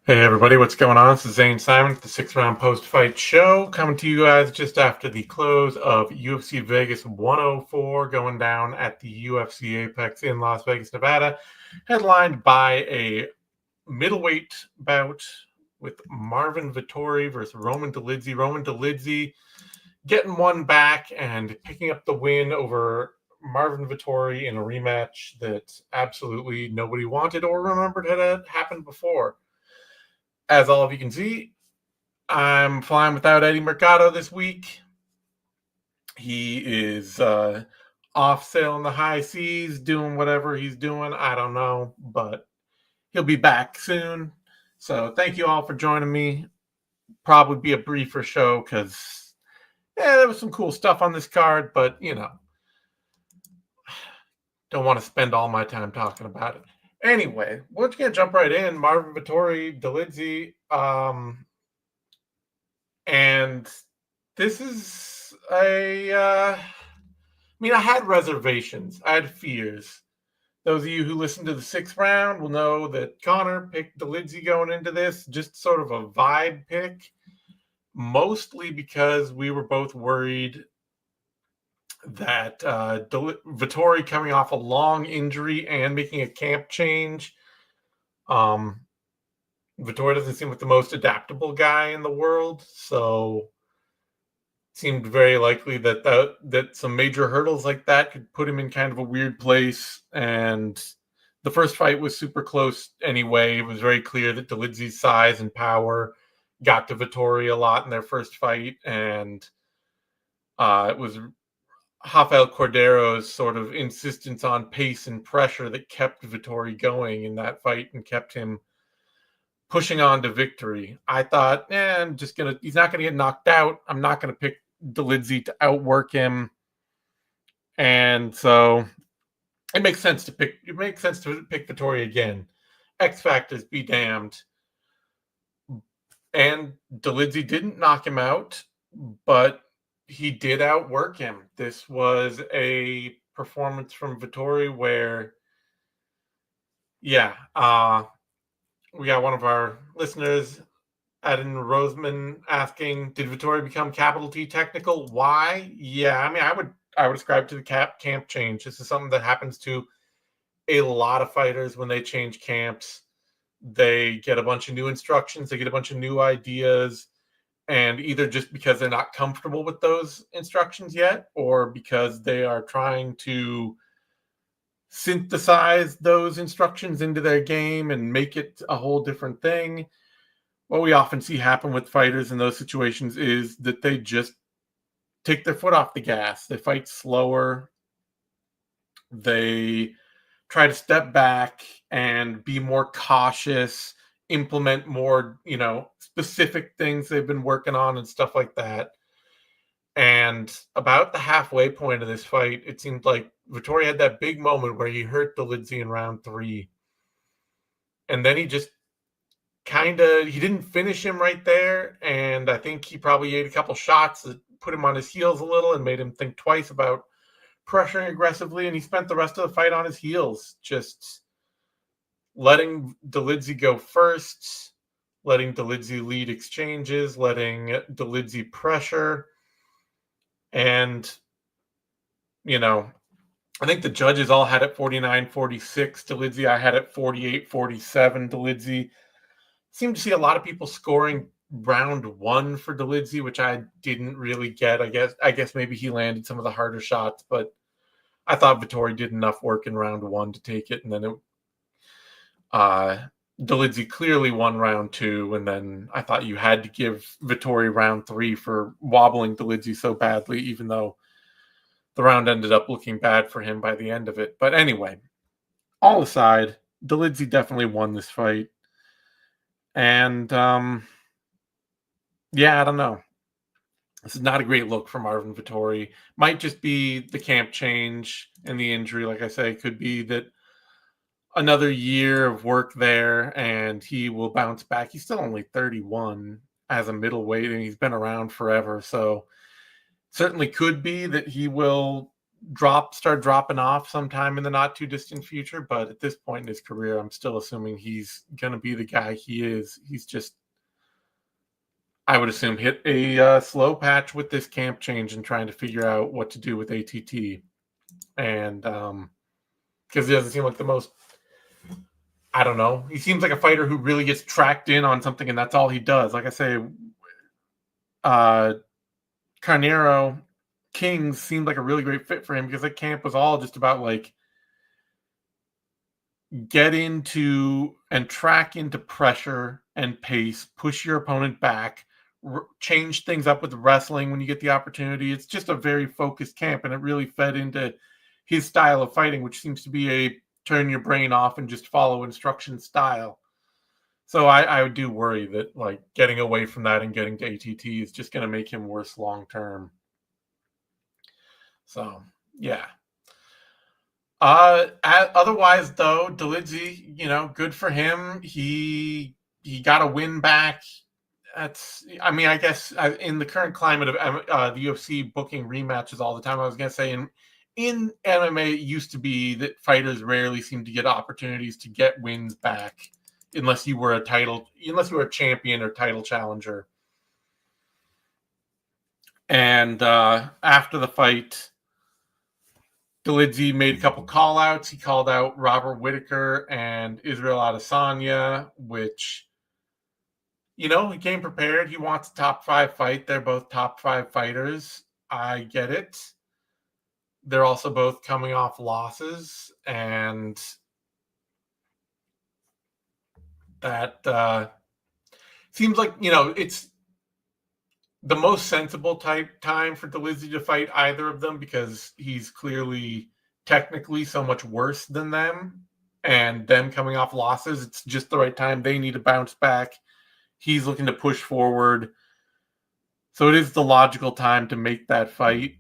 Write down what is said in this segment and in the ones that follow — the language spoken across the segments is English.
Hey everybody, what's going on? This is Zane Simon with the 6 Round Post-Fight Show, coming to you guys just after the close of UFC Vegas 104 going down at the UFC Apex in Las Vegas, Nevada, headlined by a middleweight bout with Marvin Vettori versus Roman Dolidze. Roman Dolidze getting one back and picking up the win over Marvin Vettori in a rematch that absolutely nobody wanted or remembered had happened before. As all of you can see, I'm flying without Eddie Mercado this week. He is off sailing the high seas, doing whatever he's doing. I don't know, but he'll be back soon. So thank you all for joining me. Probably be a briefer show because there was some cool stuff on this card, but don't want to spend all my time talking about it. Anyway, we're just gonna jump right in. Marvin Vettori, Dolidze, and this is I had reservations. I had fears. Those of you who listened to the 6th round will know that Connor picked Dolidze going into this, just sort of a vibe pick, mostly because we were both worried that Vettori coming off a long injury and making a camp change. Vettori doesn't seem like the most adaptable guy in the world, so seemed very likely that some major hurdles like that could put him in kind of a weird place. And the first fight was super close anyway. It was very clear that Dolidze's size and power got to Vettori a lot in their first fight, and it was Rafael Cordero's sort of insistence on pace and pressure that kept Vettori going in that fight and kept him pushing on to victory. I thought, he's not gonna get knocked out. I'm not gonna pick Dolidze to outwork him. And so it makes sense to pick Vettori again. X factors be damned. And Dolidze didn't knock him out, but he did outwork him. This was a performance from Vettori where, we got one of our listeners, Adam Roseman, asking, did Vettori become capital T technical? Why? Yeah, I would ascribe to the camp change. This is something that happens to a lot of fighters when they change camps. They get a bunch of new instructions, they get a bunch of new ideas, and either just because they're not comfortable with those instructions yet, or because they are trying to synthesize those instructions into their game and make it a whole different thing. What we often see happen with fighters in those situations is that they just take their foot off the gas. They fight slower. They try to step back and be more cautious, implement more, specific things they've been working on and stuff like that. And about the halfway point of this fight, it seemed like Vettori had that big moment where he hurt Dolidze in round 3. And then he just he didn't finish him right there. And I think he probably ate a couple shots that put him on his heels a little and made him think twice about pressuring aggressively. And he spent the rest of the fight on his heels, just letting Dolidze go first, letting Dolidze lead exchanges, letting Dolidze pressure. And, I think the judges all had it 49-46 Dolidze. I had it 48-47 Dolidze. Seemed to see a lot of people scoring round 1 for Dolidze, which I didn't really get. I guess maybe he landed some of the harder shots, but I thought Vettori did enough work in round 1 to take it, and then Dolidze clearly won round 2, and then I thought you had to give Vettori round 3 for wobbling Dolidze so badly, even though the round ended up looking bad for him by the end of it. But anyway, all aside, Dolidze definitely won this fight. And, I don't know. This is not a great look for Marvin Vettori. Might just be the camp change and the injury. Like I say, could be that another year of work there and he will bounce back. He's still only 31 as a middleweight and he's been around forever. So certainly could be that he will start dropping off sometime in the not too distant future. But at this point in his career, I'm still assuming he's going to be the guy he is. He's just, I would assume, hit a slow patch with this camp change and trying to figure out what to do with ATT. And because he doesn't seem like the most, I don't know, he seems like a fighter who really gets tracked in on something and that's all he does. Like I say, Carnero Kings seemed like a really great fit for him because that camp was all just about like get into and track into pressure and pace, push your opponent back, change things up with wrestling when you get the opportunity. It's just a very focused camp, and it really fed into his style of fighting, which seems to be a turn your brain off and just follow instruction style. So I do worry that like getting away from that and getting to ATT is just going to make him worse long term. So yeah. Otherwise, though, Dolidze, good for him. He got a win back. I guess in the current climate of the UFC booking rematches all the time, I was going to say in MMA, it used to be that fighters rarely seem to get opportunities to get wins back unless you were a champion or title challenger. And after the fight, Dolidze made a couple call-outs. He called out Robert Whittaker and Israel Adesanya, which, he came prepared. He wants a top 5 fight. They're both top 5 fighters. I get it. They're also both coming off losses, and that seems like, it's the most sensible time for Dolidze to fight either of them because he's clearly technically so much worse than them, and them coming off losses, it's just the right time. They need to bounce back. He's looking to push forward. So it is the logical time to make that fight.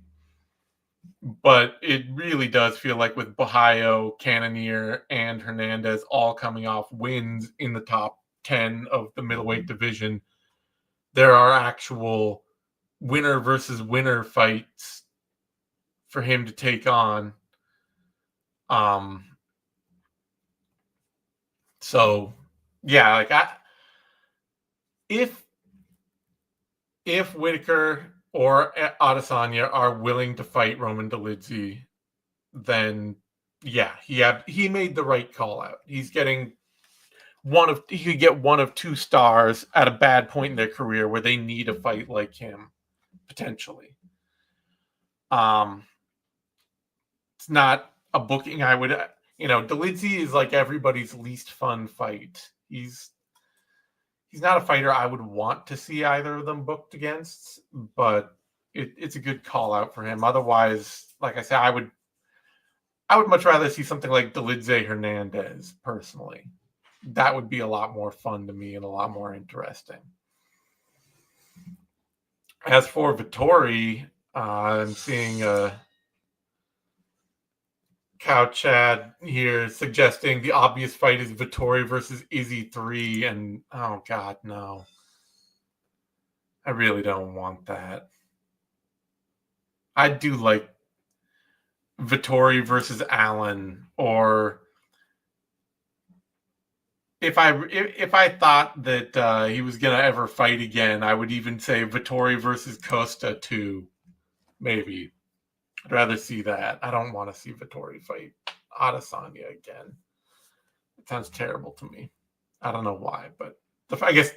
But it really does feel like with Bahayo, Cannonier, and Hernandez all coming off wins in the top 10 of the middleweight division, there are actual winner versus winner fights for him to take on. So yeah, like if Whittaker or Adesanya are willing to fight Roman Dolidze, then yeah, he made the right call out. He's getting he could get one of 2 stars at a bad point in their career where they need a fight like him, potentially. It's not a booking I would, Dolidze is like everybody's least fun fight. He's not a fighter I would want to see either of them booked against, but it's a good call out for him. Otherwise, like I said, I would much rather see something like Dolidze Hernandez personally. That would be a lot more fun to me and a lot more interesting. As for Vettori, I'm seeing Cow Chad here suggesting the obvious fight is Vettori versus Izzy 3, and oh god, no. I really don't want that. I do like Vettori versus Allen, or if I thought that he was gonna ever fight again, I would even say Vettori versus Costa 2, maybe. I'd rather see that. I don't want to see Vettori fight Adesanya again. It sounds terrible to me. I don't know why, but I guess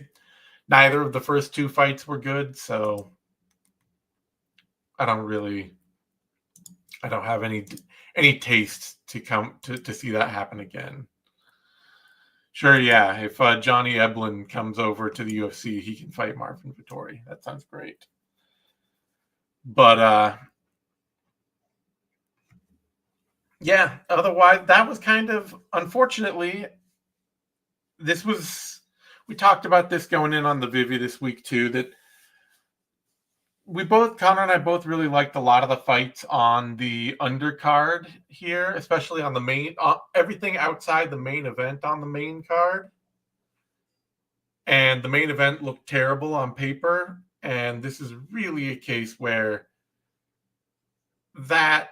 neither of the first 2 fights were good, so I don't have any taste to see that happen again. Sure, yeah. If Johnny Eblen comes over to the UFC, he can fight Marvin Vettori. That sounds great. But yeah, otherwise, that was kind of, unfortunately, we talked about this going in on the Vivi this week too, that Connor and I both really liked a lot of the fights on the undercard here, especially on the main, everything outside the main event on the main card. And the main event looked terrible on paper. And this is really a case where that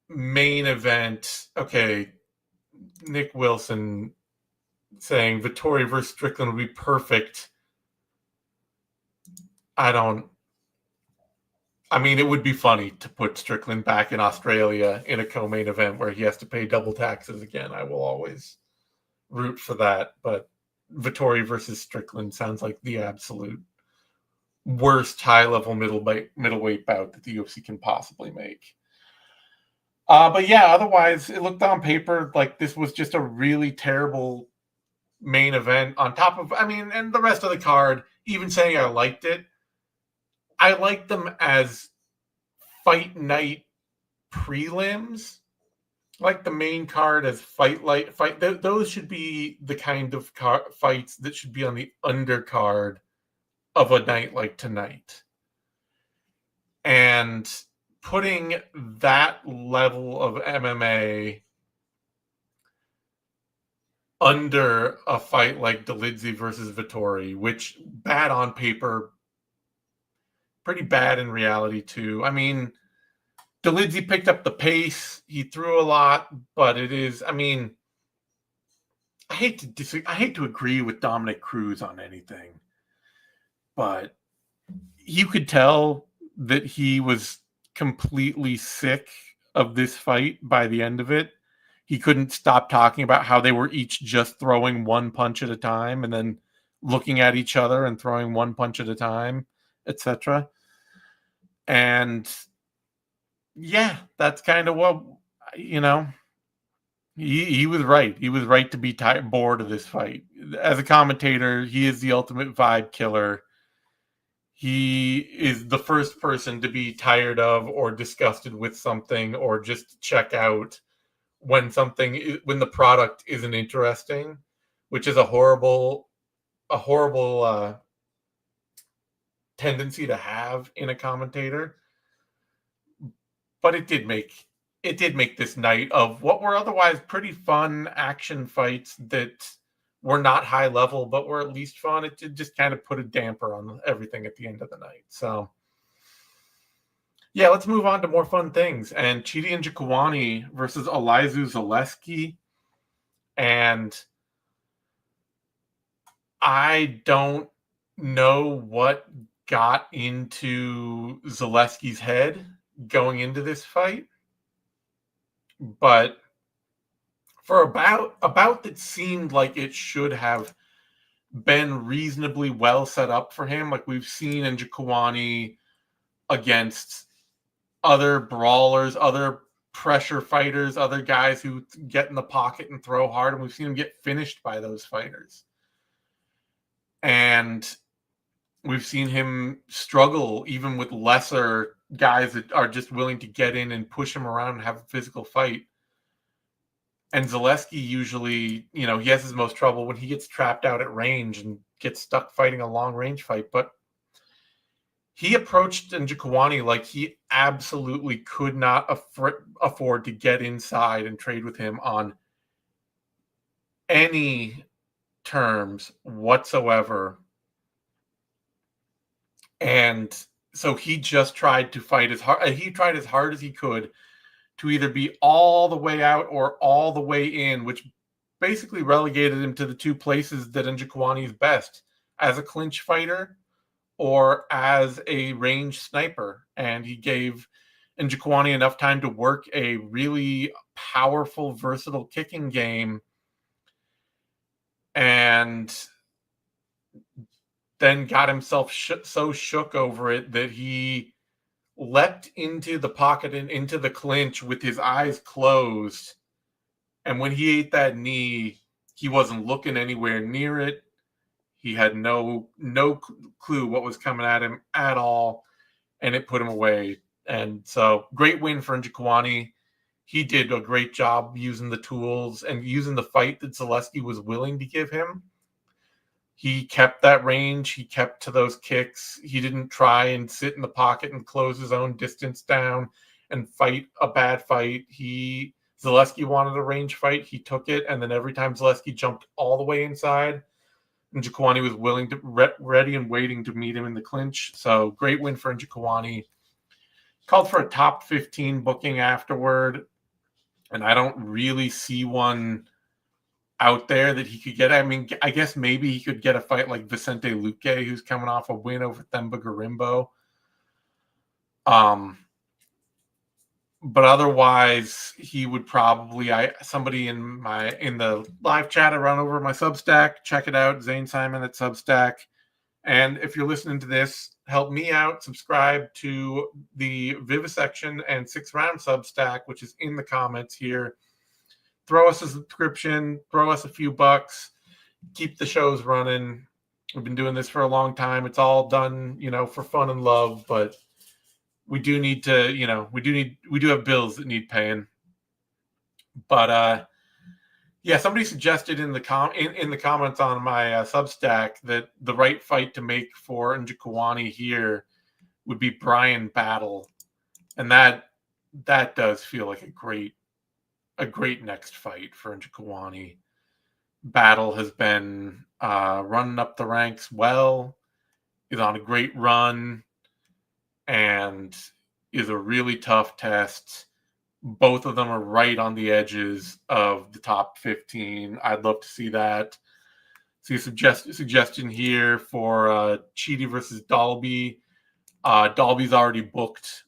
main event. Okay, Nick Wilson saying Vettori versus Strickland would be perfect. I mean, it would be funny to put Strickland back in Australia in a co-main event where he has to pay double taxes again. I will always root for that. But Vettori versus Strickland sounds like the absolute worst high-level middleweight bout that the UFC can possibly make. But yeah, otherwise, it looked on paper like this was just a really terrible main event on top of, I mean, and the rest of the card, even saying I liked it, I liked them as fight night prelims. Like the main card as fight. Those should be the kind of fights that should be on the undercard of a night like tonight. And putting that level of MMA under a fight like Dolidze versus Vettori, which bad on paper, pretty bad in reality too. I mean, Dolidze picked up the pace. He threw a lot, but it is, I mean, I hate to agree with Dominic Cruz on anything, but you could tell that he was completely sick of this fight by the end of it. He couldn't stop talking about how they were each just throwing one punch at a time and then looking at each other and throwing one punch at a time, etc. And yeah, that's kind of what, you know, he was right. He was right to be bored of this fight. As a commentator, he is the ultimate vibe killer. He is the first person to be tired of or disgusted with something or just check out when the product isn't interesting, which is a horrible tendency to have in a commentator. But it did make this night of what were otherwise pretty fun action fights that were not high level, but were at least fun. It did just kind of put a damper on everything at the end of the night. So yeah, let's move on to more fun things. And Chidi Njokuani versus Elizu Zaleski. And I don't know what got into Zaleski's head going into this fight, but for about that seemed like it should have been reasonably well set up for him. Like we've seen in Njokuani against other brawlers, other pressure fighters, other guys who get in the pocket and throw hard, and we've seen him get finished by those fighters. And we've seen him struggle even with lesser guys that are just willing to get in and push him around and have a physical fight. And Zaleski usually, he has his most trouble when he gets trapped out at range and gets stuck fighting a long range fight. But he approached Njokuani like he absolutely could not afford to get inside and trade with him on any terms whatsoever. And so he just tried to fight as hard. He tried as hard as he could to either be all the way out or all the way in, which basically relegated him to the two places that Njokuani is best, as a clinch fighter or as a range sniper. And he gave Njokuani enough time to work a really powerful, versatile kicking game, and then got himself so shook over it that he leapt into the pocket and into the clinch with his eyes closed. And when he ate that knee, he wasn't looking anywhere near it. He had no clue what was coming at him at all, and it put him away. And so, great win for Njokuani. He did a great job using the tools and using the fight that Zaleski was willing to give him. He kept that range. He kept to those kicks. He didn't try and sit in the pocket and close his own distance down and fight a bad fight. Zaleski wanted a range fight. He took it. And then every time Zaleski jumped all the way inside, Njokuani was willing to ready and waiting to meet him in the clinch. So great win for Njokuani. Called for a top 15 booking afterward. And I don't really see one out there that he could get. I mean, I guess maybe he could get a fight like Vicente Luque, who's coming off a win over Themba Gorimbo. But otherwise, he would probably somebody in the live chat I run over my Substack. Check it out, Zane Simon at Substack. And if you're listening to this, help me out. Subscribe to the Vivisection and 6th Round Substack, which is in the comments here. Throw us a subscription. Throw us a few bucks. Keep the shows running. We've been doing this for a long time. It's all done, for fun and love, but we do need to, we do have bills that need paying. But yeah, somebody suggested in the comments on my Substack that the right fight to make for Njokuani here would be Brian Battle, and that does feel like a great next fight for Njokuani. Battle has been running up the ranks well, is on a great run, and is a really tough test. Both of them are right on the edges of the top 15. I'd love to see that. See a suggestion here for Chidi versus Dalby. Dalby's already booked,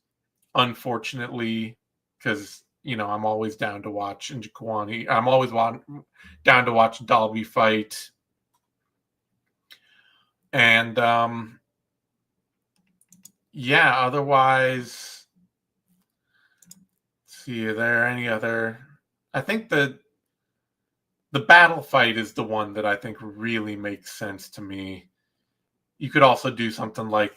unfortunately, because I'm always down to watch Njokuani. I'm always down to watch Dalby fight. And yeah, otherwise, see, are there any other? I think the Battle fight is the one that I think really makes sense to me. You could also do something like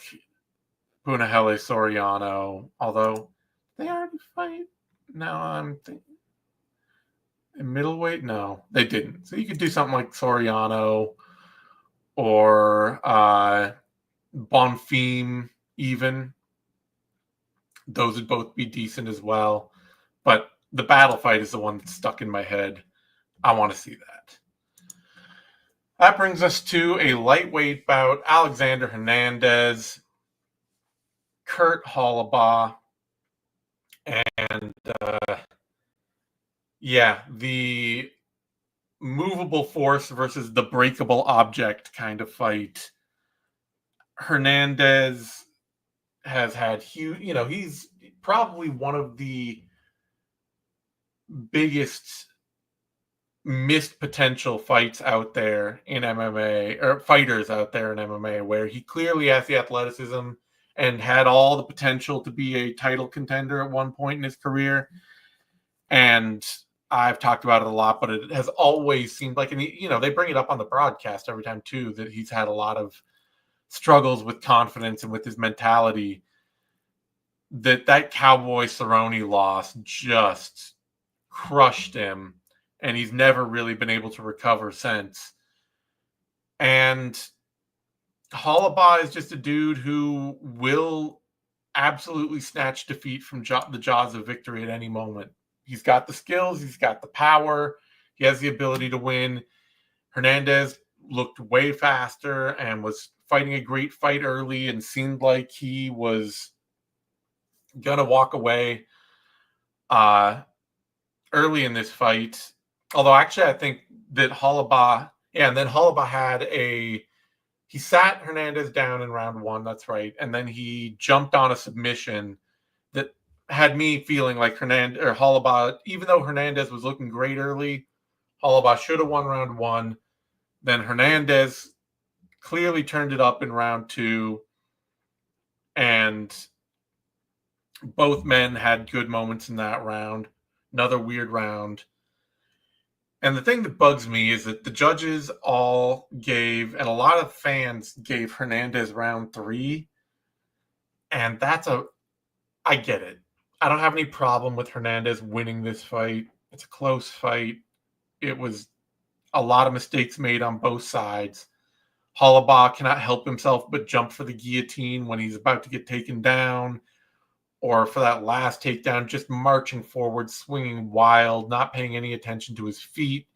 Punahele Soriano, although they already fight. Now I'm thinking in middleweight. No, they didn't. So you could do something like Soriano or Bonfim even. Those would both be decent as well. But the Battle fight is the one that's stuck in my head. I want to see that. That brings us to a lightweight bout. Alexander Hernandez, Kurt Holobaugh, and yeah, the movable force versus the breakable object kind of fight. Hernandez has had huge, he's probably one of the biggest missed potential fights out there in MMA, or fighters out there in MMA, where he clearly has the athleticism and had all the potential to be a title contender at one point in his career. And I've talked about it a lot, but it has always seemed like, and they bring it up on the broadcast every time too, that he's had a lot of struggles with confidence and with his mentality. That Cowboy Cerrone loss just crushed him, and he's never really been able to recover since. And Holobaugh is just a dude who will absolutely snatch defeat from the jaws of victory at any moment. He's got the skills, he's got the power, he has the ability to win. Hernandez looked way faster and was fighting a great fight early and seemed like he was gonna walk away early in this fight. Although actually I think that Holobaugh had he sat Hernandez down in round 1, that's right, and then he jumped on a submission that had me feeling like Holobaugh, even though Hernandez was looking great early, Holobaugh should have won round 1. Then Hernandez clearly turned it up in round 2, and both men had good moments in that round. Another weird round. And the thing that bugs me is that the judges all gave, and a lot of fans gave Hernandez round 3. And I get it. I don't have any problem with Hernandez winning this fight. It's a close fight. It was a lot of mistakes made on both sides. Holobaugh cannot help himself but jump for the guillotine when he's about to get taken down, or for that last takedown, just marching forward, swinging wild, not paying any attention to his feet,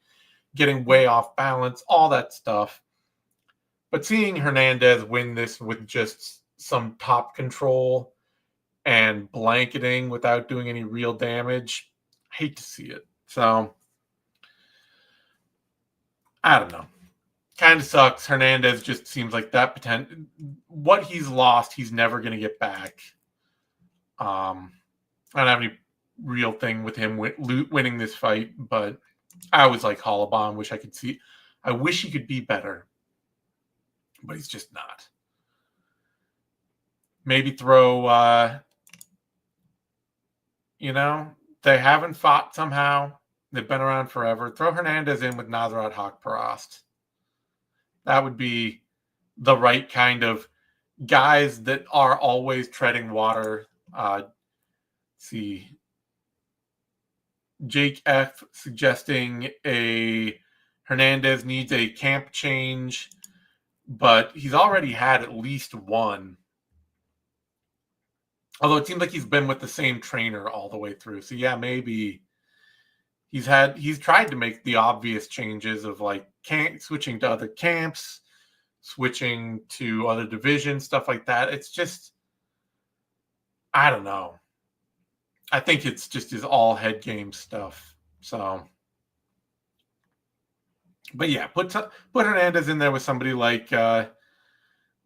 getting way off balance, all that stuff. But seeing Hernandez win this with just some top control and blanketing without doing any real damage, hate to see it. So, I don't know. Kind of sucks. Hernandez just seems like that potential. What he's lost, he's never going to get back. I don't have any real thing with him winning this fight, but I always like Holot. Wish I could see. I wish he could be better, but he's just not. Maybe throw. They haven't fought somehow. They've been around forever. Throw Hernandez in with Nasrat Haqparast. That would be the right kind of guys that are always treading water. See, Jake F suggesting a Hernandez needs a camp change, but he's already had at least one. Although it seems like he's been with the same trainer all the way through. So yeah, maybe he's tried to make the obvious changes of like switching to other camps, switching to other divisions, stuff like that. It's just, I don't know. I think it's just his all head game stuff. So, but yeah, put Hernandez in there with somebody like Nasrat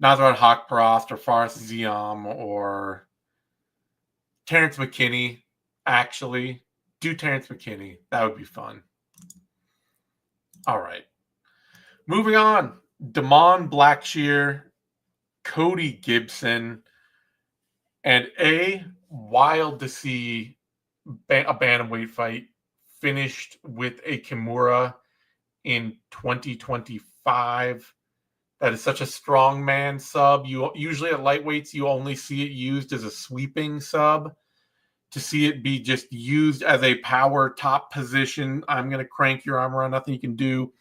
Haqparast or Faris Ziam or Terrence McKinney. Actually, do Terrence McKinney. That would be fun. All right. Moving on. Damon Blackshear, Cody Gibson, and wild to see a bantamweight fight finished with a Kimura in 2025. That is such a strong man sub. You usually at lightweights, you only see it used as a sweeping sub. To see it be just used as a power top position, I'm going to crank your arm around, nothing you can do.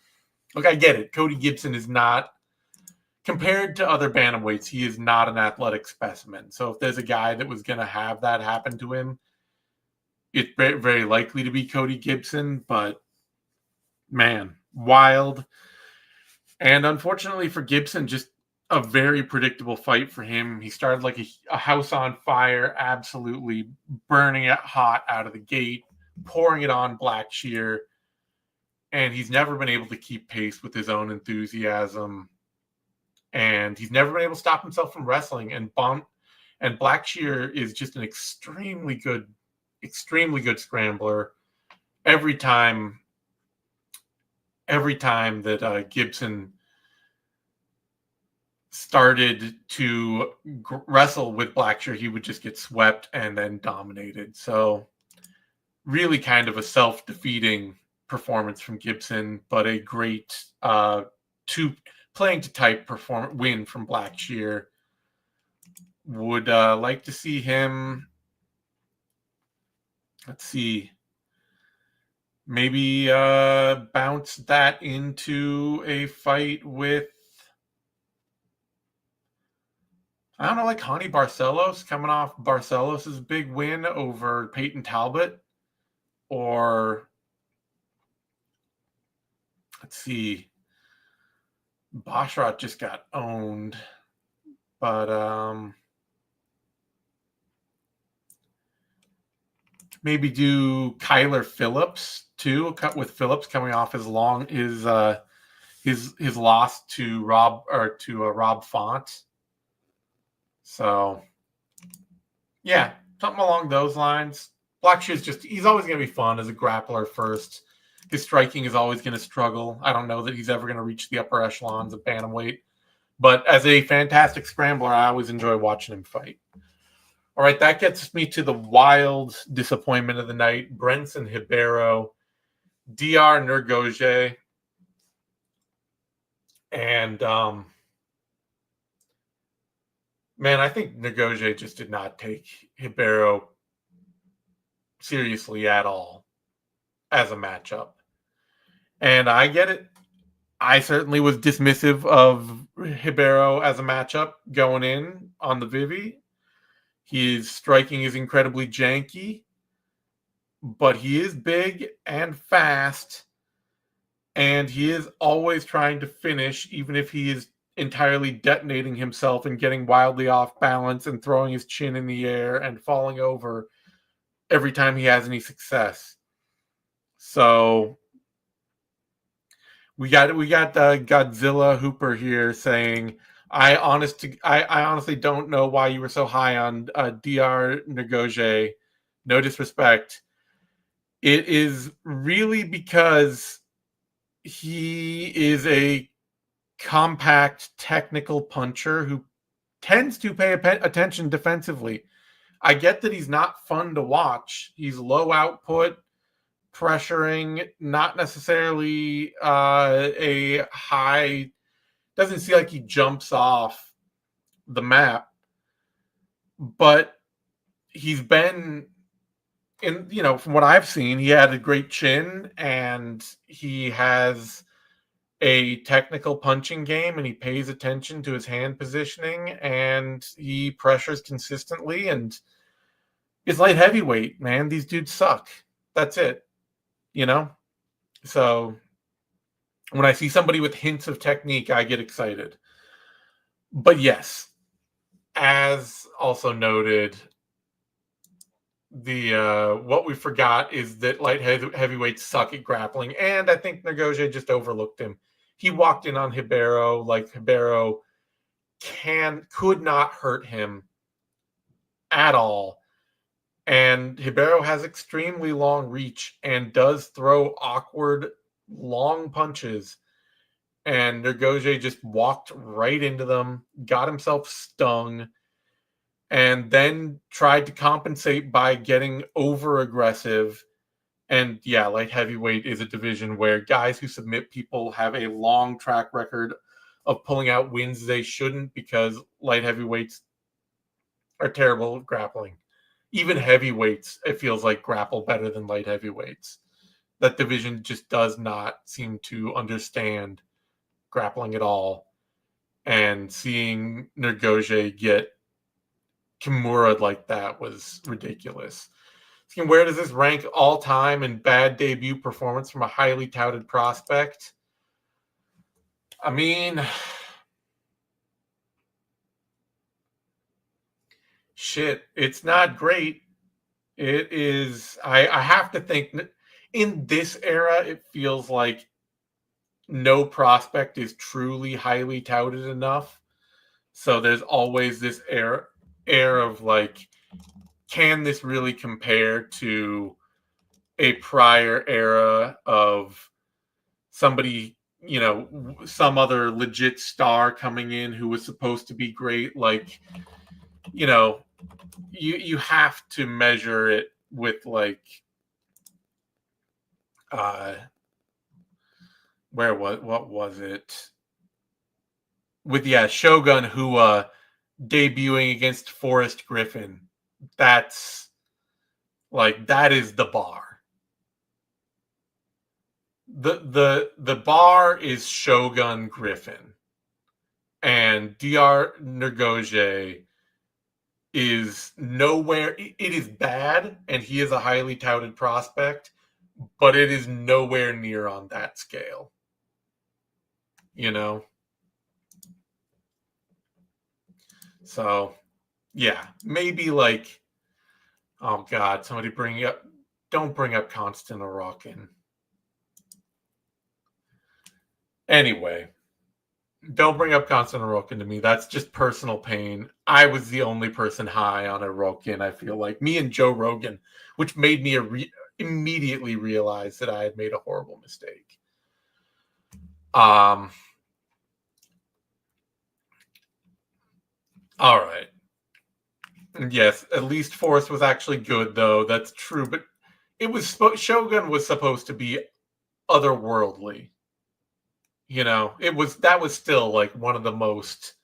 Look, I get it. Cody Gibson is not, compared to other bantamweights, he is not an athletic specimen. So if there's a guy that was going to have that happen to him, it's very, very likely to be Cody Gibson. But, man, wild. And unfortunately for Gibson, just a very predictable fight for him. He started like a house on fire, absolutely burning it hot out of the gate, pouring it on Blackshear. And he's never been able to keep pace with his own enthusiasm. And he's never been able to stop himself from wrestling. And Blackshear is just an extremely good scrambler. Every time that Gibson started to wrestle with Blackshear, he would just get swept and then dominated. So really kind of a self-defeating performance from Gibson, but a great playing to type win from Blackshear. Would like to see him, let's see, maybe bounce that into a fight with, I don't know, like Hani Barcelos, coming off Barcelos' big win over Peyton Talbot. Or, let's see, Basharat just got owned. But maybe do Kyler Phillips too, with Phillips coming off his loss to Rob Font. So yeah, something along those lines. Blackshear's he's always going to be fun as a grappler first. His striking is always going to struggle. I don't know that he's ever going to reach the upper echelons of bantamweight. But as a fantastic scrambler, I always enjoy watching him fight. All right, that gets me to the wild disappointment of the night. Brenson Ribeiro, DR Nurgoje. And, man, I think Nurgoje just did not take Ribeiro seriously at all as a matchup. And I get it. I certainly was dismissive of Ribeiro as a matchup going in on the Vivi. His striking is incredibly janky, but he is big and fast, and he is always trying to finish, even if he is entirely detonating himself and getting wildly off balance and throwing his chin in the air and falling over every time he has any success. So we got Godzilla Hooper here saying, I honestly don't know why you were so high on Dr. Ngozi. No disrespect. It is really because he is a compact technical puncher who tends to pay attention defensively. I get that he's not fun to watch. He's low output, pressuring, not necessarily a high. Doesn't seem like he jumps off the map, but he's been in. From what I've seen, he had a great chin, and he has a technical punching game, and he pays attention to his hand positioning, and he pressures consistently, and is light heavyweight, man. These dudes suck. That's it. So when I see somebody with hints of technique, I get excited. But yes, as also noted, the what we forgot is that light heavyweights suck at grappling, and I think Ngozi just overlooked him. He walked in on Ribeiro like Ribeiro could not hurt him at all. And Ribeiro has extremely long reach and does throw awkward long punches. And Ngozi just walked right into them, got himself stung, and then tried to compensate by getting over aggressive. And yeah, light heavyweight is a division where guys who submit people have a long track record of pulling out wins they shouldn't, because light heavyweights are terrible at grappling. Even heavyweights, it feels like, grapple better than light heavyweights. That division just does not seem to understand grappling at all. And seeing Ngozi get Kimura like that was ridiculous. Where does this rank all time in bad debut performance from a highly touted prospect? I mean, shit, it's not great. It is. I have to think in this era, it feels like no prospect is truly highly touted enough. So there's always this air of like, can this really compare to a prior era of somebody, some other legit star coming in who was supposed to be great? Like, you have to measure it with like what was it? With Shogun, who debuting against Forrest Griffin. That's like, that is the bar. The bar is Shogun Griffin, and Dr. Ngozi is nowhere. It is bad, and he is a highly touted prospect, but it is nowhere near on that scale. So yeah, maybe like, oh god, somebody don't bring up Constant Arakan. Anyway, don't bring up Constant Arakan to me. That's just personal pain. I was the only person high on Arakan, I feel like. Me and Joe Rogan, which made me immediately realize that I had made a horrible mistake. All right. Yes, at least Forrest was actually good, though. That's true. But Shogun was supposed to be otherworldly. That was still like one of the most,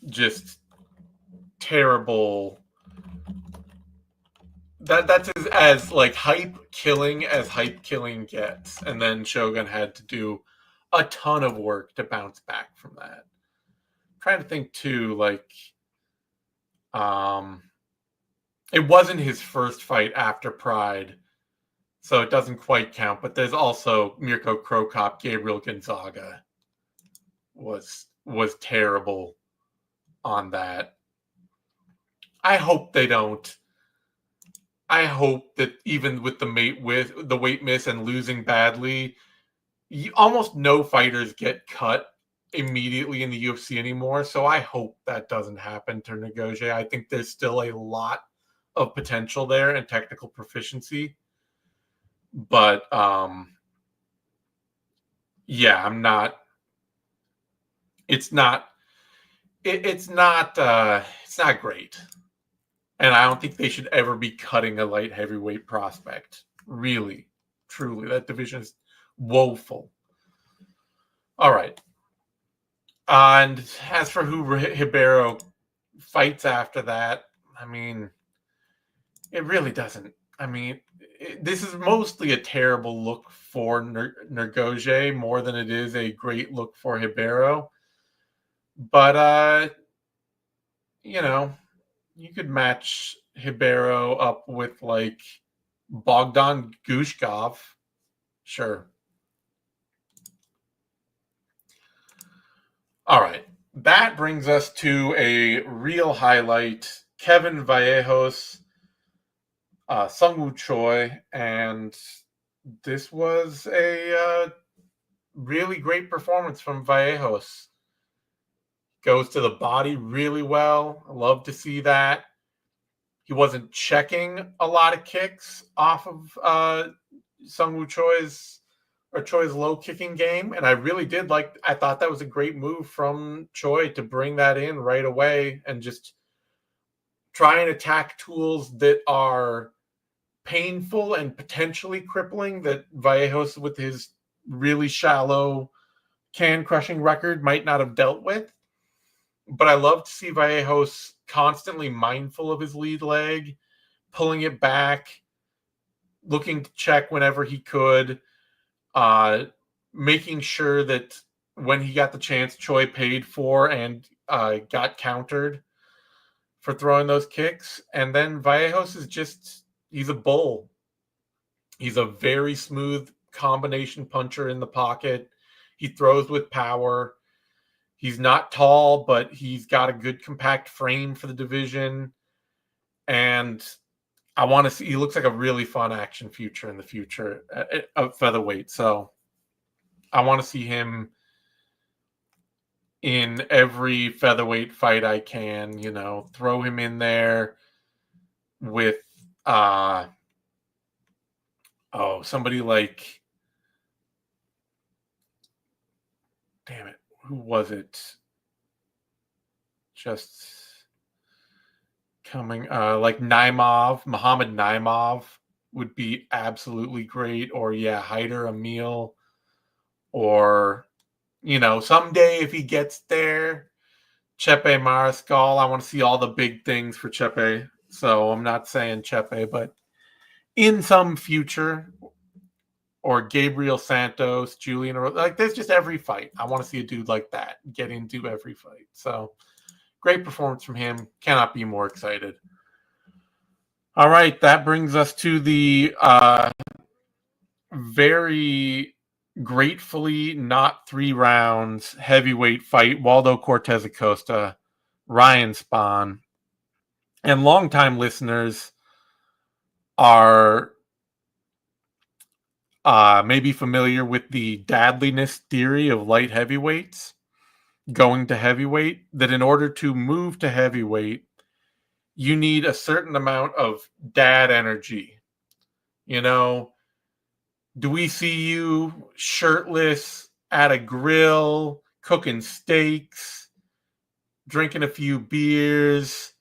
just terrible. That's as like hype killing as hype killing gets. And then Shogun had to do a ton of work to bounce back from that. I'm trying to think too, like, it wasn't his first fight after Pride, so it doesn't quite count. But there's also Mirko Cro Cop. Gabriel Gonzaga was terrible on that. I hope they don't I hope that even with the weight miss and losing badly, almost no fighters get cut immediately in the UFC anymore. So I hope that doesn't happen to Njokuani. I think there's still a lot of potential there and technical proficiency. But yeah, I'm not. It's not. It's not. It's not great. And I don't think they should ever be cutting a light heavyweight prospect. Really, truly, that division is woeful. All right. And as for who Ribeiro fights after that, I mean, it really doesn't. I mean, this is mostly a terrible look for Njokuani more than it is a great look for Ribeiro. But, you know, you could match Ribeiro up with like Bogdan Gushkov. Sure. All right. That brings us to a real highlight. Kevin Vallejos, Sungwoo Choi, and this was a really great performance from Vallejos. Goes to the body really well. I love to see that. He wasn't checking a lot of kicks off of Sungwoo Choi's low kicking game, and I really did like. I thought that was a great move from Choy to bring that in right away and just try and attack tools that are painful and potentially crippling that Vallejos, with his really shallow can crushing record, might not have dealt with. But I love to see Vallejos constantly mindful of his lead leg, pulling it back, looking to check whenever he could, making sure that when he got the chance, Choy paid for and got countered for throwing those kicks. And then Vallejos is just, he's a bull. He's a very smooth combination puncher in the pocket. He throws with power. He's not tall, but he's got a good compact frame for the division. And I want to see, he looks like a really fun action future in the future of featherweight. So I want to see him in every featherweight fight I can, throw him in there with somebody like, damn it, who was it? Just coming, like Muhammad Naimov would be absolutely great. Or Haider Emil, or someday if he gets there, Chepe Mariscal. I want to see all the big things for Chepe. So I'm not saying Chepe, but in some future, or Gabriel Santos, Julian, like there's just every fight. I want to see a dude like that get into every fight. So great performance from him. Cannot be more excited. All right, that brings us to the very gratefully not 3 rounds heavyweight fight. Waldo Cortes-Acosta, Ryan Spann. And longtime listeners are maybe familiar with the dadliness theory of light heavyweights going to heavyweight, that in order to move to heavyweight, you need a certain amount of dad energy. Do we see you shirtless at a grill, cooking steaks, drinking a few beers,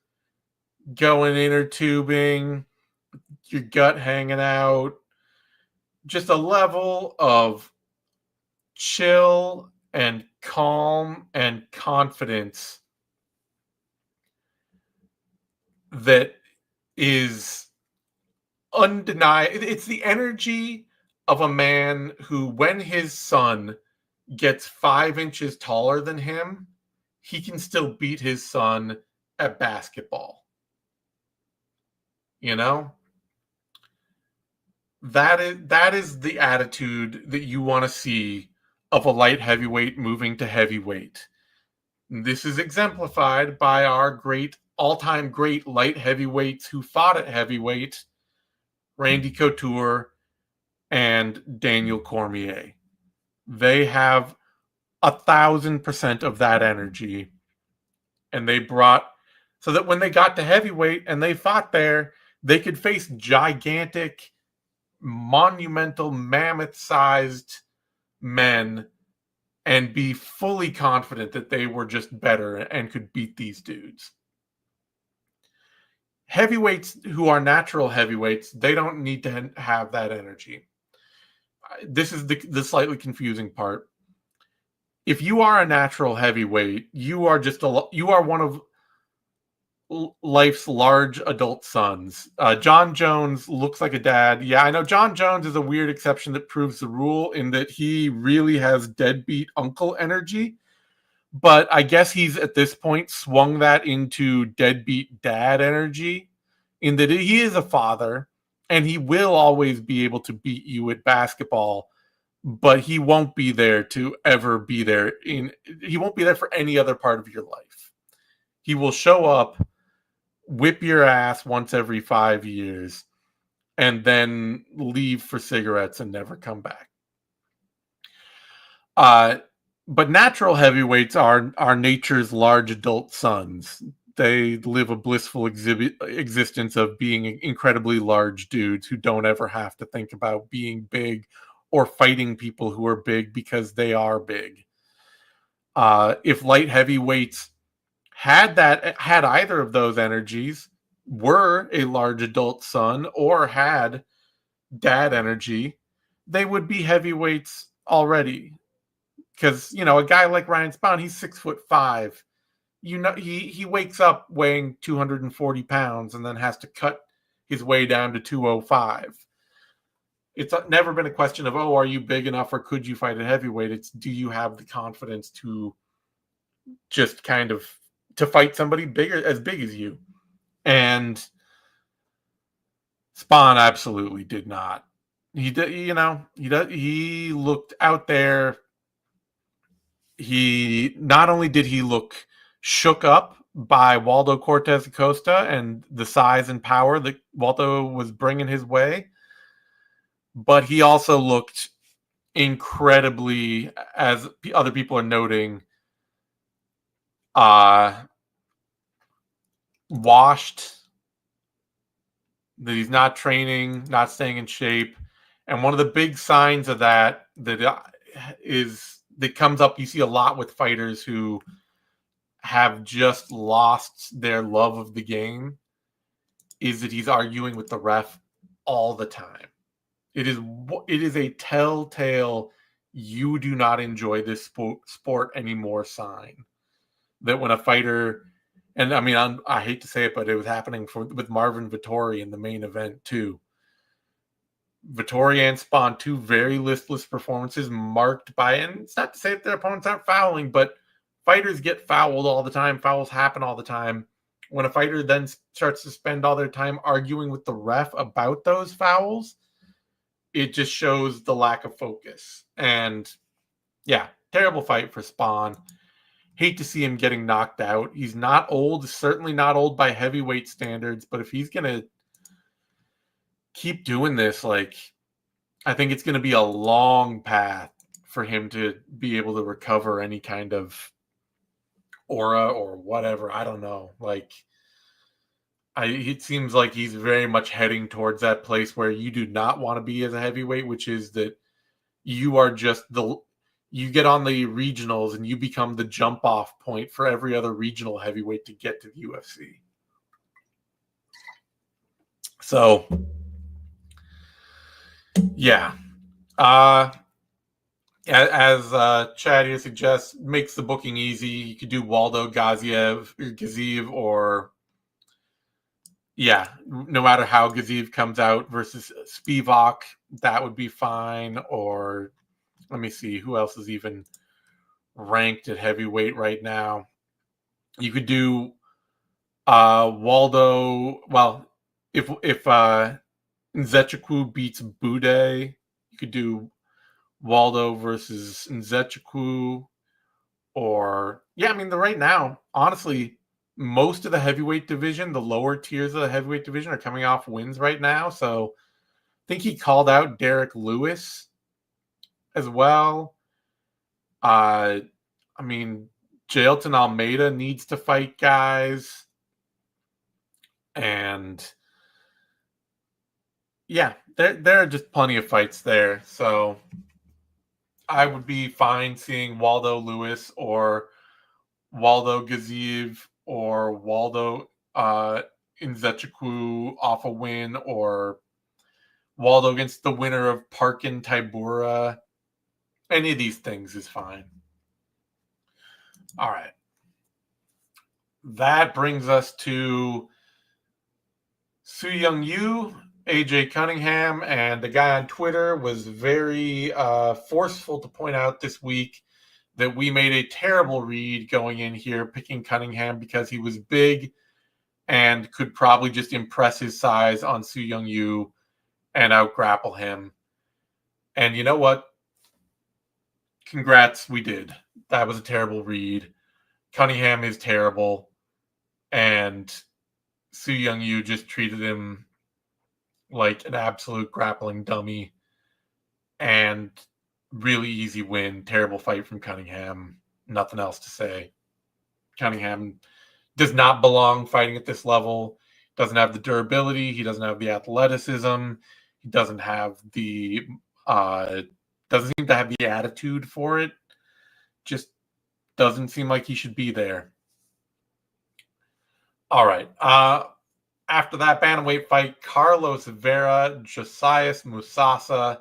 going inner tubing, your gut hanging out, just a level of chill and calm and confidence that is undeniable. It's the energy of a man who, when his son gets 5 inches taller than him, he can still beat his son at basketball. That is the attitude that you want to see of a light heavyweight moving to heavyweight. This is exemplified by our all-time great light heavyweights who fought at heavyweight, Randy Couture, and Daniel Cormier. They have 1,000% of that energy, and they brought so that when they got to heavyweight and they fought there, they could face gigantic, monumental, mammoth-sized men and be fully confident that they were just better and could beat these dudes. Heavyweights who are natural heavyweights, they don't need to have that energy. This is the slightly confusing part. If you are a natural heavyweight, you are one of life's large adult sons. John Jones looks like a dad. Yeah, I know John Jones is a weird exception that proves the rule in that he really has deadbeat uncle energy. But I guess he's at this point swung that into deadbeat dad energy in that he is a father and he will always be able to beat you at basketball, but he won't be there to ever be there he won't be there for any other part of your life. He will show up, whip your ass once every 5 years, and then leave for cigarettes and never come back. But natural heavyweights are nature's large adult sons. They live a blissful existence of being incredibly large dudes who don't ever have to think about being big or fighting people who are big because they are big. If light heavyweights had either of those energies, were a large adult son, or had dad energy, they would be heavyweights already. Because, a guy like Ryan Spann, he's 6'5". He wakes up weighing 240 pounds and then has to cut his way down to 205. It's never been a question of, are you big enough or could you fight at heavyweight? It's, do you have the confidence to just kind of to fight somebody as big as you? And Spann absolutely did not. He did, he looked out there. He not only did he look shook up by Waldo Cortes-Acosta and the size and power that Waldo was bringing his way, but he also looked incredibly, as other people are noting, washed, that he's not training, not staying in shape. And one of the big signs of that comes up, you see a lot with fighters who have just lost their love of the game, is that he's arguing with the ref all the time. It is a telltale you do not enjoy this sport anymore sign. That when a fighter, and I mean, I hate to say it, but it was happening with Marvin Vettori in the main event too. Vettori and Spann, two very listless performances marked by, and it's not to say that their opponents aren't fouling, but fighters get fouled all the time. Fouls happen all the time. When a fighter then starts to spend all their time arguing with the ref about those fouls, it just shows the lack of focus. And yeah, terrible fight for Spann. Hate to see him getting knocked out. He's not old, certainly not old by heavyweight standards, but if he's going to keep doing this, I think it's going to be a long path for him to be able to recover any kind of aura or whatever. I don't know. It seems like he's very much heading towards that place where you do not want to be as a heavyweight, which is that you are just you get on the regionals and you become the jump off point for every other regional heavyweight to get to the UFC. So, yeah. As Chad here suggests, makes the booking easy. You could do Waldo Gaziev, or no matter how Gaziev comes out versus Spivak, that would be fine. Or let me see, who else is even ranked at heavyweight right now? You could do Waldo. Well, if Nzechukwu beats Bude, you could do Waldo versus Nzechukwu. Or right now, honestly, most of the heavyweight division, the lower tiers of the heavyweight division, are coming off wins right now. So think he called out Derek Lewis as well. I mean, Jailton Almeida needs to fight guys. And yeah, there are just plenty of fights there. So I would be fine seeing Waldo Lewis or Waldo Gaziv or Waldo Njokuani off a win, or Waldo against the winner of Parkin Tybura. Any of these things is fine. All right. That brings us to Su Young Yu, AJ Cunningham, and the guy on Twitter was very forceful to point out this week that we made a terrible read going in here picking Cunningham because he was big and could probably just impress his size on Su Young Yu and out-grapple him. And you know what? Congrats, we did. That was a terrible read. Cunningham is terrible. And Su Young Yu just treated him like an absolute grappling dummy. And really easy win. Terrible fight from Cunningham. Nothing else to say. Cunningham does not belong fighting at this level. Doesn't have the durability. He doesn't have the athleticism. He doesn't have the doesn't seem to have the attitude for it. Just doesn't seem like he should be there. All right. After that bantamweight fight, Carlos Vera, Josias Musasa.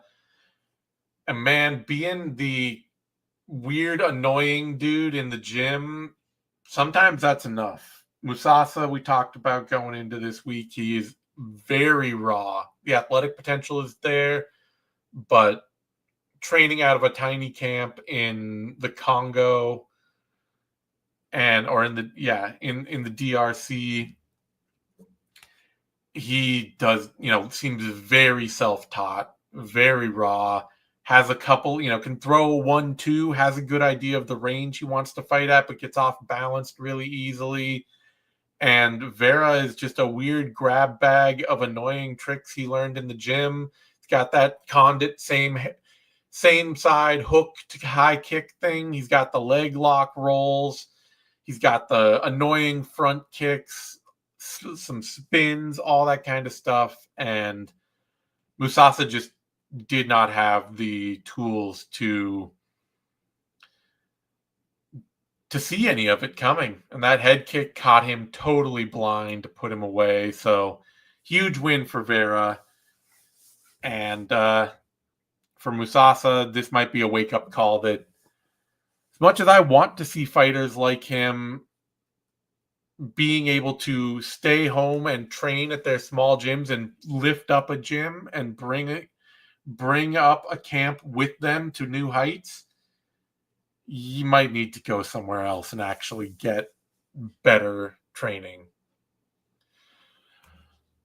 And man, being the weird, annoying dude in the gym, sometimes that's enough. Musasa, we talked about going into this week. He is very raw. The athletic potential is there, but training out of a tiny camp in the Congo or in the DRC, he does, seems very self-taught, very raw, has a couple, can throw 1-2, has a good idea of the range he wants to fight at, but gets off balanced really easily. And Vera is just a weird grab bag of annoying tricks he learned in the gym. He's got that Condit same side hook to high kick thing. He's got the leg lock rolls. He's got the annoying front kicks, some spins, all that kind of stuff. And Musasa just did not have the tools to see any of it coming. And that head kick caught him totally blind to put him away. So huge win for Vera. And for Musasa, this might be a wake-up call that as much as I want to see fighters like him being able to stay home and train at their small gyms and lift up a gym and bring up a camp with them to new heights, you might need to go somewhere else and actually get better training.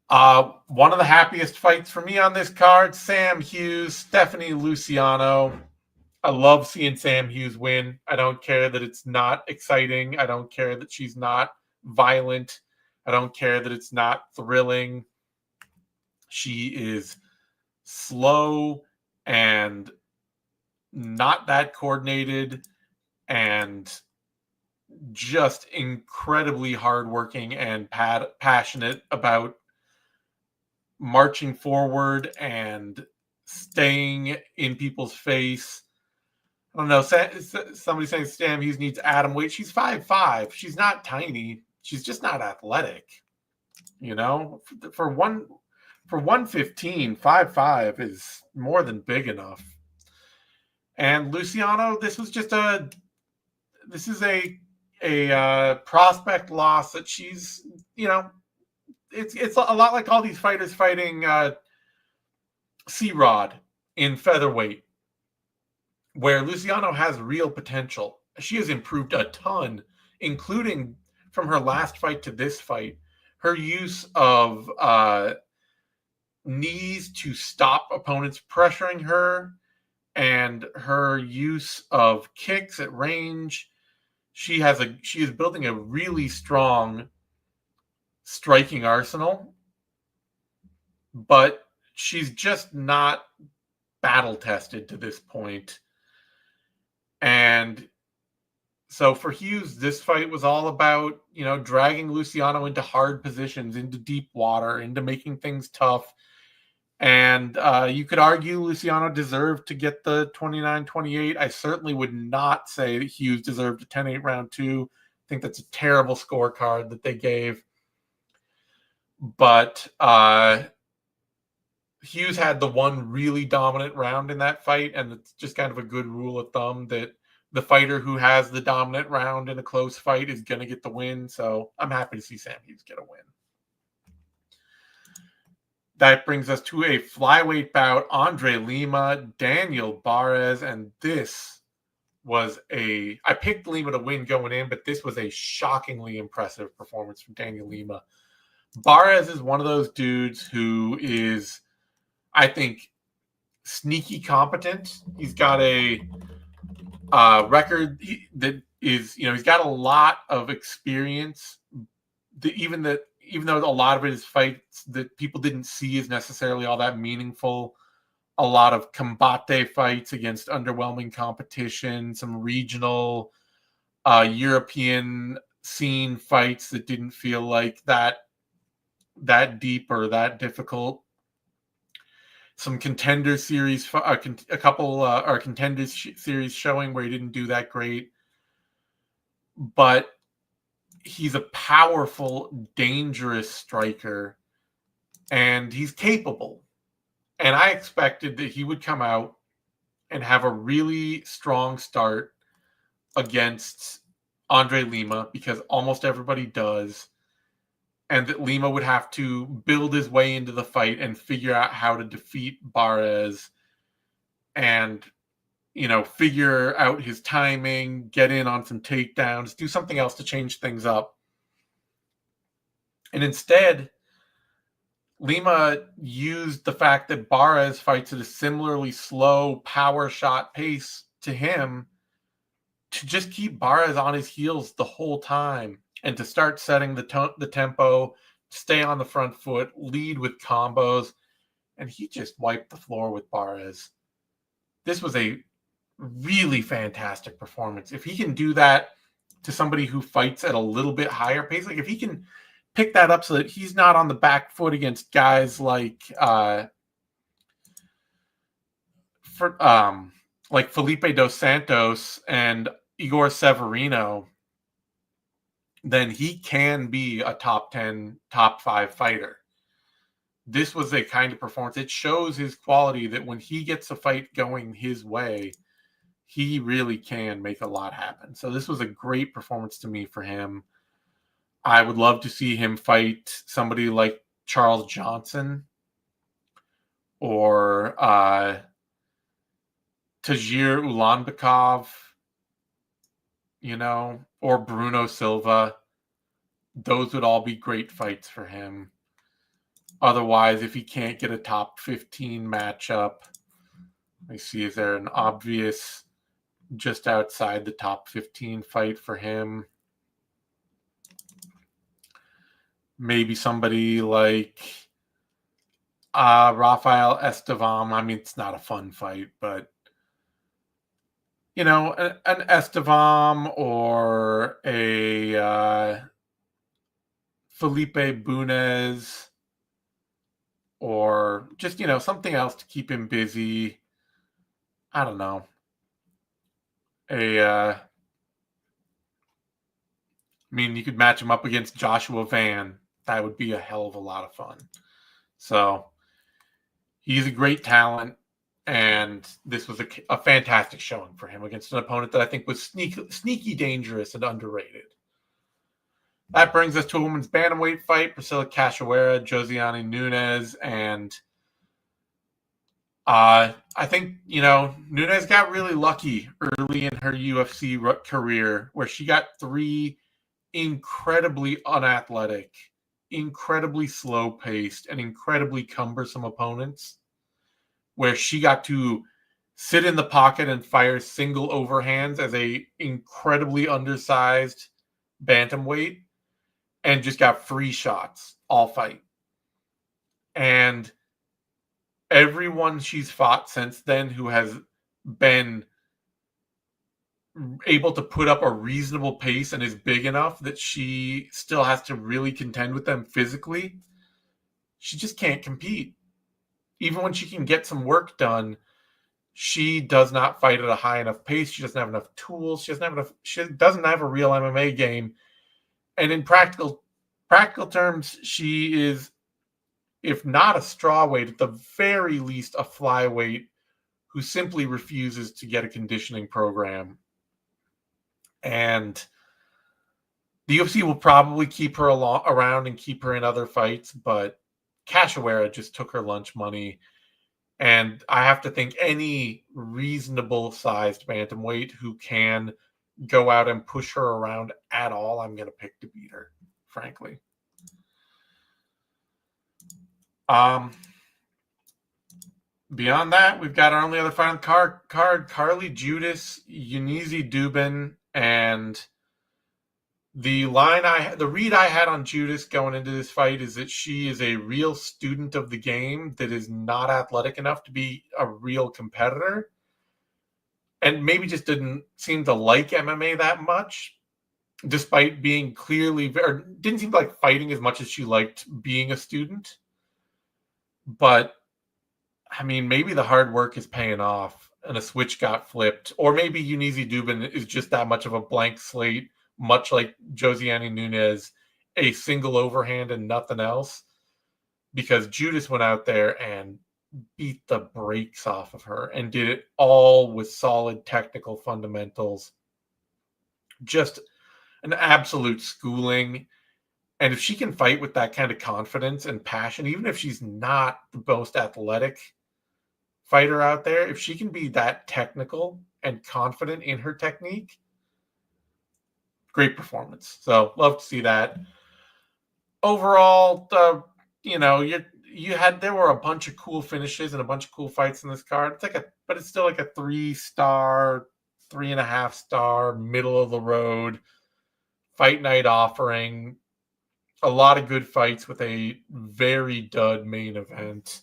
One of the happiest fights for me on this card, Sam Hughes, Stephanie Luciano. I love seeing Sam Hughes win. I don't care that it's not exciting. I don't care that she's not violent. I don't care that it's not thrilling. She is slow and not that coordinated and just incredibly hardworking and passionate about marching forward and staying in people's face. I don't know. Somebody saying Sam Hughes needs atom weight. She's 5'5". She's not tiny. She's just not athletic. For 115, 5'5" is more than big enough. And Luciano, this is a prospect loss that she's, it's a lot like all these fighters fighting C-Rod in featherweight, where Luciano has real potential. She has improved a ton, including from her last fight to this fight. Her use of knees to stop opponents pressuring her and her use of kicks at range. She is building a really strong striking arsenal, but she's just not battle tested to this point. And so for Hughes, this fight was all about, dragging Luciano into hard positions, into deep water, into making things tough. And you could argue Luciano deserved to get the 29-28. I certainly would not say that Hughes deserved a 10-8 round 2. I think that's a terrible scorecard that they gave. But Hughes had the one really dominant round in that fight, and it's just kind of a good rule of thumb that the fighter who has the dominant round in a close fight is going to get the win. So I'm happy to see Sam Hughes get a win. That brings us to a flyweight bout. Andre Lima, Daniel Barz, and this was I picked Lima to win going in, but this was a shockingly impressive performance from Daniel Lima. Barz is one of those dudes who is, I think, sneaky competent. He's got a record that is, he's got a lot of experience. Even though a lot of it is fights that people didn't see as necessarily all that meaningful, a lot of combate fights against underwhelming competition, some regional European scene fights that didn't feel like that deep or that difficult. Some contender series, a couple contender series showing where he didn't do that great. But he's a powerful, dangerous striker, and he's capable. And I expected that he would come out and have a really strong start against Andre Lima, because almost everybody does, and that Lima would have to build his way into the fight and figure out how to defeat Barz and, figure out his timing, get in on some takedowns, do something else to change things up. And instead, Lima used the fact that Barz fights at a similarly slow power shot pace to him to just keep Barz on his heels the whole time and to start setting the tempo, stay on the front foot, lead with combos. And he just wiped the floor with Barz. This was a really fantastic performance. If he can do that to somebody who fights at a little bit higher pace, like if he can pick that up so that he's not on the back foot against guys like Felipe Dos Santos and Igor Severino, then he can be a top 10, top 5 fighter. This was a kind of performance. It shows his quality that when he gets a fight going his way, he really can make a lot happen. So this was a great performance to me for him. I would love to see him fight somebody like Charles Johnson or Tagir Ulanbekov, or Bruno Silva. Those would all be great fights for him. Otherwise, if he can't get a top 15 matchup, let me see, is there an obvious just outside the top 15 fight for him? Maybe somebody like Rafael Estevam. I mean, it's not a fun fight, but an Estevam or a Felipe Bunez, or just, something else to keep him busy. I don't know. You could match him up against Joshua Van. That would be a hell of a lot of fun. So he's a great talent, and this was a fantastic showing for him against an opponent that I think was sneaky dangerous and underrated. That brings us to a women's bantamweight fight. Priscilla Cachoeira, Josiane Nunes, and I think, Nunes got really lucky early in her UFC career where she got 3 incredibly unathletic, incredibly slow-paced, and incredibly cumbersome opponents, where she got to sit in the pocket and fire single overhands as a incredibly undersized bantamweight, and just got free shots all fight. And everyone she's fought since then who has been able to put up a reasonable pace and is big enough that she still has to really contend with them physically, she just can't compete. Even when she can get some work done, she does not fight at a high enough pace. She doesn't have enough tools. She doesn't have a real MMA game. And in practical terms, she is, if not a strawweight, at the very least a flyweight who simply refuses to get a conditioning program. And the UFC will probably keep her around and keep her in other fights, but Cachoeira just took her lunch money. And I have to think any reasonable-sized bantamweight who can go out and push her around at all, I'm going to pick to beat her, frankly. Beyond that, we've got our only other fight on the card, Carly Judas, Eunice Dubin, and the read I had on Judas going into this fight is that she is a real student of the game that is not athletic enough to be a real competitor, and maybe just didn't seem to like MMA that much, despite being didn't seem to like fighting as much as she liked being a student. But I mean, maybe the hard work is paying off and a switch got flipped, or maybe Eunice Dubin is just that much of a blank slate, much like Josiane Nunes, a single overhand and nothing else, because Judas went out there and beat the brakes off of her and did it all with solid technical fundamentals. Just an absolute schooling. And if she can fight with that kind of confidence and passion, even if she's not the most athletic fighter out there, if she can be that technical and confident in her technique, great performance. So love to see that. Overall, there were a bunch of cool finishes and a bunch of cool fights in this card. But it's still like a 3-star, 3.5-star, middle of the road fight night offering. A lot of good fights with a very dud main event.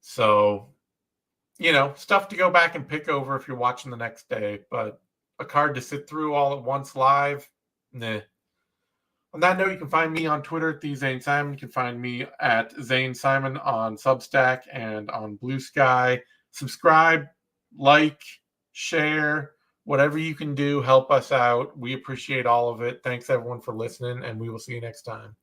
So, stuff to go back and pick over if you're watching the next day, but a card to sit through all at once live, nah. On that note, you can find me on Twitter at Zane Simon. You can find me at Zane Simon on Substack and on Blue Sky. Subscribe, like, share, whatever you can do, help us out. We appreciate all of it. Thanks, everyone, for listening, and we will see you next time.